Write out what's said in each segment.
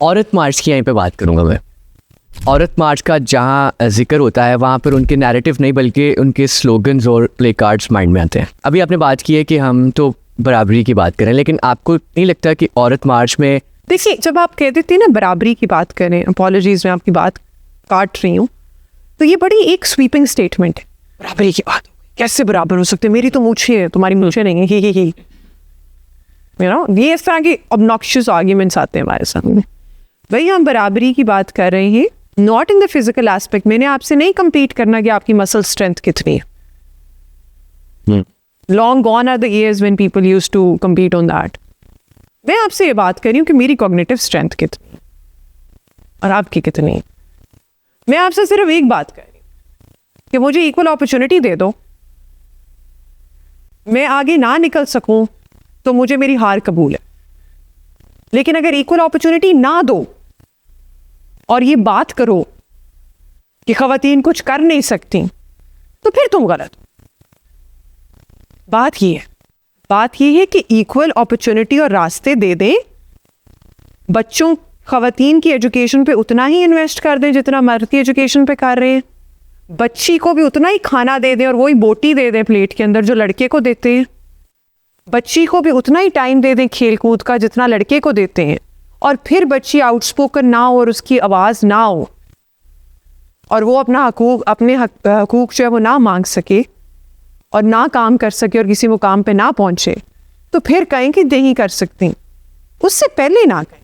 औरत मार्च की यहीं पे बात करूँगा मैं। औरत मार्च का जहाँ जिक्र होता है वहाँ पर उनके नैरेटिव नहीं बल्कि उनके स्लोगन्स और प्ले कार्ड्स माइंड में आते हैं। अभी आपने बात की है कि हम तो बराबरी की बात करें, लेकिन आपको नहीं लगता कि औरत मार्च में, देखिए जब आप कह देते हैं ना बराबरी की बात करें, अपॉलॉजीज में आपकी बात काट रही हूँ, तो ये बड़ी एक स्वीपिंग स्टेटमेंट है। बराबरी की बात कैसे बराबर हो सकते, मेरी तो मूछें है तुम्हारी मूछें नहीं है, ये इस तरह के ऑब्नॉक्शियस आर्ग्यूमेंट्स आते हैं हमारे सामने। वही हम बराबरी की बात कर रहे हैं, not in the physical aspect. मैंने आपसे नहीं कम्पीट करना कि आपकी मसल स्ट्रेंथ कितनी है। Long gone are the years when people used to compete on that. मैं आपसे ये बात कर रही हूँ कि मेरी कॉग्निटिव स्ट्रेंथ कितनी और आपकी कितनी है। मैं आपसे सिर्फ एक बात कर रही हूँ कि मुझे इक्वल अपॉर्चुनिटी दे दो, मैं आगे ना निकल सकूं तो मुझे मेरी हार कबूल है। लेकिन अगर इक्वल अपॉर्चुनिटी ना दो और ये बात करो कि खवातीन कुछ कर नहीं सकती, तो फिर तुम गलत हो। बात ये है कि इक्वल अपॉर्चुनिटी और रास्ते दे दें, बच्चों खवातीन की एजुकेशन पे उतना ही इन्वेस्ट कर दें जितना मर्द की एजुकेशन पे कर रहे हैं, बच्ची को भी उतना ही खाना दे दें और वही बोटी दे दें प्लेट के अंदर जो लड़के को देते हैं, बच्ची को भी उतना ही टाइम दे दें खेल कूद का जितना लड़के को देते हैं, और फिर बच्ची आउटस्पोकन ना हो और उसकी आवाज़ ना हो और वो अपने हकूक जो है वो ना मांग सके और ना काम कर सके और किसी मुकाम पे ना पहुंचे, तो फिर कहें कि नहीं कर सकती, उससे पहले ना कहें।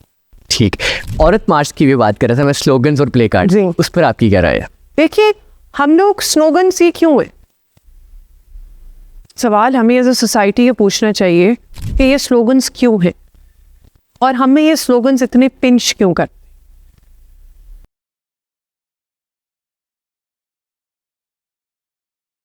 ठीक, औरत मार्च की भी बात कर रहा था मैं, स्लोगन्स और प्ले कार्ड, उस पर आपकी क्या राय है? देखिए हम लोग स्लोगन से क्यों हुए, सवाल हमें एज अ सोसाइटी ये पूछना चाहिए कि ये स्लोगन्स क्यों है और हमें ये स्लोगन्स इतने पिंच क्यों करते।